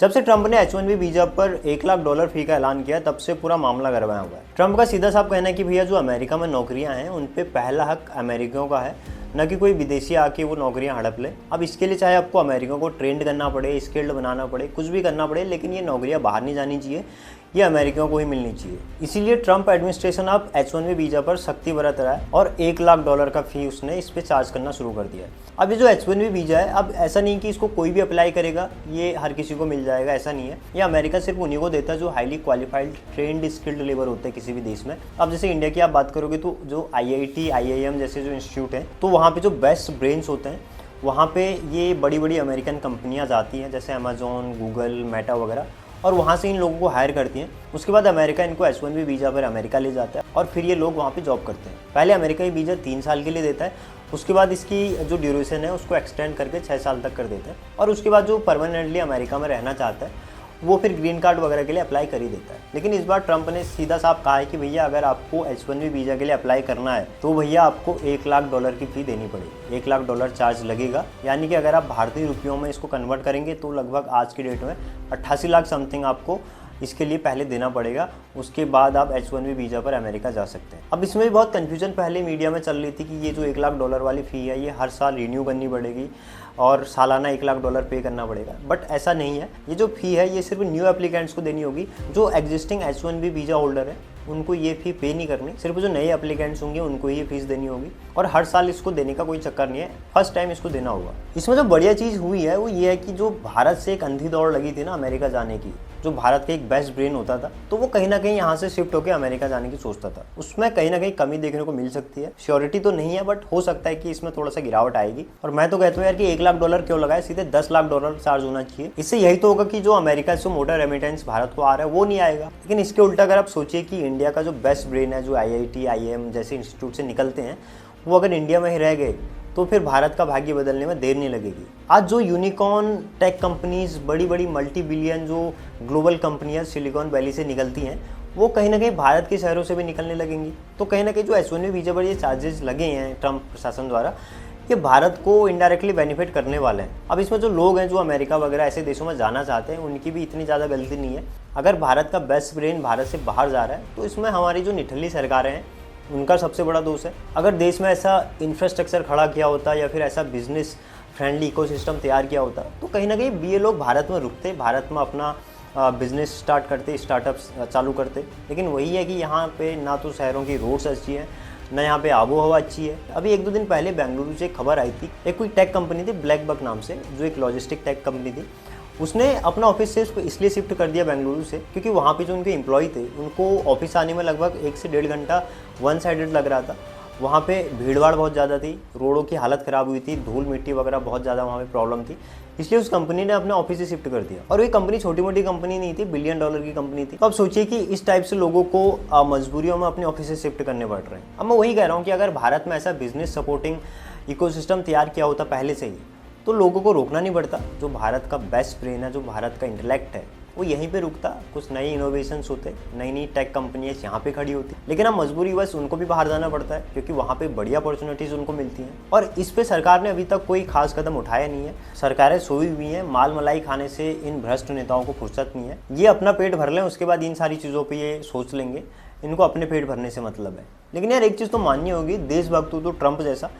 जब से ट्रंप ने H1B वीजा पर $1 लाख फी का ऐलान किया तब से पूरा मामला गरमाया हुआ है। ट्रंप का सीधा साफ कहना है कि भैया जो अमेरिका में नौकरियां हैं उन पे पहला हक अमेरिकियों का है, न कि कोई विदेशी आके वो नौकरियां हड़प ले। अब इसके लिए चाहे आपको अमेरिका को ट्रेंड करना पड़े, स्किल्ड बनाना पड़े, कुछ भी करना पड़े, लेकिन ये नौकरियां बाहर नहीं जानी चाहिए, ये अमेरिकियों को ही मिलनी चाहिए। इसीलिए ट्रंप एडमिनिस्ट्रेशन अब H1B वीजा पर सख्ती बरत रहा है और $1 लाख का फी उसने इस पे चार्ज करना शुरू कर दिया है। अब ये जो H1B वीजा है, अब ऐसा नहीं कि इसको कोई भी अप्लाई करेगा, ये हर किसी को मिल जाएगा, ऐसा नहीं है। ये अमेरिका सिर्फ उन्हीं को देता है जो highly qualified trend skilled labour होते हैं किसी भी देश में। अब जैसे इंडिया की आप बात करोगे तो जो IIT, IIM जैसे जो इंस्टीट्यूट हैं, तो वहाँ पे जो बेस्ट ब्रेन्स होते हैं वहाँ पे ये बड़ी बड़ी अमेरिकन कंपनियाँ जाती हैं, जैसे अमेजोन, गूगल, मेटा वगैरह, और वहाँ से इन लोगों को हायर करती हैं। उसके बाद अमेरिका इनको H1B वीज़ा पर अमेरिका ले जाता है और फिर ये लोग वहाँ पे जॉब करते हैं। पहले अमेरिका ये वीज़ा 3 साल के लिए देता है, उसके बाद इसकी जो ड्यूरेशन है उसको एक्सटेंड करके 6 साल तक कर देते हैं, और उसके बाद जो परमानेंटली अमेरिका में रहना चाहता है वो फिर ग्रीन कार्ड वगैरह के लिए अप्लाई कर ही देता है। लेकिन इस बार ट्रंप ने सीधा साफ कहा है कि भैया अगर आपको H1B वीज़ा के लिए अप्लाई करना है तो भैया आपको $1 लाख की फ़ी देनी पड़ेगी। $1 लाख चार्ज लगेगा, यानी कि अगर आप भारतीय रुपयों में इसको कन्वर्ट करेंगे तो लगभग आज की डेट में 88 लाख समथिंग आपको इसके लिए पहले देना पड़ेगा। उसके बाद आप H1B वीज़ा पर अमेरिका जा सकते हैं। अब इसमें भी बहुत कन्फ्यूजन पहले मीडिया में चल रही थी कि ये जो $1 लाख वाली फ़ी है ये हर साल रिन्यू करनी पड़ेगी और सालाना $1 लाख पे करना पड़ेगा, बट ऐसा नहीं है। ये जो फ़ी है ये सिर्फ न्यू एप्लीकेंट्स को देनी होगी। जो एग्जिस्टिंग H1B वीज़ा होल्डर है उनको ये फ़ी पे नहीं करनी, सिर्फ जो नए एप्लीकेंट्स होंगे उनको ही ये फीस देनी होगी, और हर साल इसको देने का कोई चक्कर नहीं है, फर्स्ट टाइम इसको देना होगा। इसमें जो बढ़िया चीज़ हुई है वो ये है कि जो भारत से एक अंधी दौड़ लगी थी ना अमेरिका जाने की, जो भारत का एक बेस्ट ब्रेन होता था, तो वो कहीं ना कहीं यहाँ से शिफ्ट होकर अमेरिका जाने की सोचता था, उसमें कहीं ना कहीं कमी देखने को मिल सकती है। श्योरिटी तो नहीं है, बट हो सकता है कि इसमें थोड़ा सा गिरावट आएगी। और मैं तो कहता हूँ यार कि $1 लाख क्यों लगाए, सीधे $10 लाख चार्ज होना चाहिए। इससे यही तो होगा कि जो अमेरिका से मोटा रेमिटेंस भारत को आ रहा है वो नहीं आएगा। लेकिन इसके उल्टा अगर आप सोचिए कि इंडिया का जो बेस्ट ब्रेन है, जो IIT, IIM जैसे इंस्टीट्यूट से निकलते हैं, वो अगर इंडिया में ही रह गए तो फिर भारत का भाग्य बदलने में देर नहीं लगेगी। आज जो यूनिकॉर्न टेक कंपनीज, बड़ी बड़ी मल्टी बिलियन जो ग्लोबल कंपनियां सिलिकॉन वैली से निकलती हैं, वो कहीं ना कहीं भारत के शहरों से भी निकलने लगेंगी। तो कहीं ना कहीं जो H1B वीज़ा पर ये चार्जेस लगे हैं ट्रंप प्रशासन द्वारा, ये भारत को इनडायरेक्टली बेनिफिट करने वाले हैं। अब इसमें जो लोग हैं जो अमेरिका वगैरह ऐसे देशों में जाना चाहते हैं, उनकी भी इतनी ज़्यादा गलती नहीं है। अगर भारत का बेस्ट ब्रेन भारत से बाहर जा रहा है तो इसमें हमारी जो निठल्ली सरकारें हैं उनका सबसे बड़ा दोष है। अगर देश में ऐसा इंफ्रास्ट्रक्चर खड़ा किया होता या फिर ऐसा बिजनेस फ्रेंडली इकोसिस्टम तैयार किया होता तो कहीं ना कहीं ये लोग भारत में रुकते, भारत में अपना बिजनेस स्टार्ट करते, स्टार्टअप्स चालू करते। लेकिन वही है कि यहाँ पे ना तो शहरों की रोड्स अच्छी हैं, ना यहाँ पे आबो हवा अच्छी है। अभी 1-2 दिन पहले बेंगलुरु से एक खबर आई थी, एक कोई टेक कंपनी थी ब्लैकबक नाम से, जो एक लॉजिस्टिक टेक कंपनी थी, उसने अपना ऑफिस से इसको इसलिए शिफ्ट कर दिया बेंगलुरु से क्योंकि वहाँ पे जो उनके एम्प्लॉय थे उनको ऑफिस आने में लगभग 1 से 1.5 घंटा वन साइडेड लग रहा था। वहाँ पे भीड़भाड़ बहुत ज़्यादा थी, रोडों की हालत ख़राब हुई थी, धूल मिट्टी वगैरह बहुत ज़्यादा वहाँ पे प्रॉब्लम थी, इसलिए उस कंपनी ने अपना ऑफिस से शिफ्ट कर दिया। और ये कंपनी छोटी मोटी कंपनी नहीं थी, $1 बिलियन की कंपनी थी। तो अब सोचिए कि इस टाइप से लोगों को मजबूरियों में अपने ऑफिस से शिफ्ट करने पड़ रहे हैं। अब मैं वही कह रहा हूँ कि अगर भारत में ऐसा बिजनेस सपोर्टिंग इकोसिस्टम तैयार किया होता पहले से ही, तो लोगों को रोकना नहीं पड़ता। जो भारत का बेस्ट ब्रेन है, जो भारत का इंटेलेक्ट है, वो यहीं पे रुकता, कुछ नए इनोवेशंस होते, नई नई टेक कंपनियाँ यहाँ पे खड़ी होती। लेकिन अब मजबूरी बस उनको भी बाहर जाना पड़ता है क्योंकि वहाँ पे बड़ी अपॉर्चुनिटीज़ उनको मिलती हैं। और इस पे सरकार ने अभी तक कोई खास कदम उठाया नहीं है। सरकारें सोई हुई हैं, माल मलाई खाने से इन भ्रष्ट नेताओं को फुर्सत नहीं है। ये अपना पेट भर लें, उसके बाद इन सारी चीज़ों पर ये सोच लेंगे, इनको अपने पेट भरने से मतलब है। लेकिन यार एक चीज़ तो माननी होगी, देशभक्त तो ट्रंप जैसा,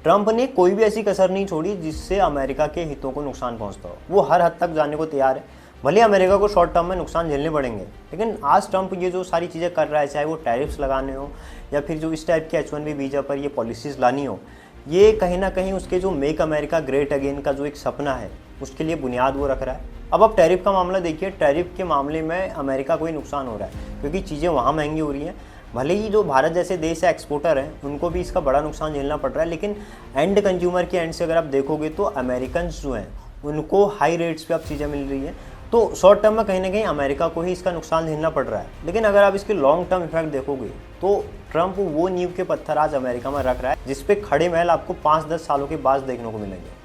ट्रंप ने कोई भी ऐसी कसर नहीं छोड़ी जिससे अमेरिका के हितों को नुकसान पहुंचता हो। वो हर हद तक जाने को तैयार है, भले अमेरिका को शॉर्ट टर्म में नुकसान झेलने पड़ेंगे। लेकिन आज ट्रंप ये जो सारी चीज़ें कर रहा है, चाहे वो टैरिफ्स लगाने हो या फिर जो इस टाइप के H1B वीज़ा पर ये पॉलिसीज़ लानी हो, ये कहीं ना कहीं उसके जो मेक अमेरिका ग्रेट अगेन का जो एक सपना है उसके लिए बुनियाद वो रख रहा है। अब आप टैरिफ का मामला देखिए, टैरिफ के मामले में अमेरिका को ही नुकसान हो रहा है क्योंकि चीज़ें वहाँ महंगी हो रही हैं। भले ही जो भारत जैसे देश है एक्सपोर्टर हैं, उनको भी इसका बड़ा नुकसान झेलना पड़ रहा है, लेकिन एंड कंज्यूमर के एंड से अगर आप देखोगे तो अमेरिकन्स जो हैं उनको हाई रेट्स पे अब चीज़ें मिल रही हैं। तो शॉर्ट टर्म में कहीं ना कहीं अमेरिका को ही इसका नुकसान झेलना पड़ रहा है। लेकिन अगर आप इसके लॉन्ग टर्म इफेक्ट देखोगे तो ट्रंप वो नींव के पत्थर आज अमेरिका में रख रहा है जिस पे खड़े महल आपको 5-10 सालों के बाद देखने को मिलेंगे।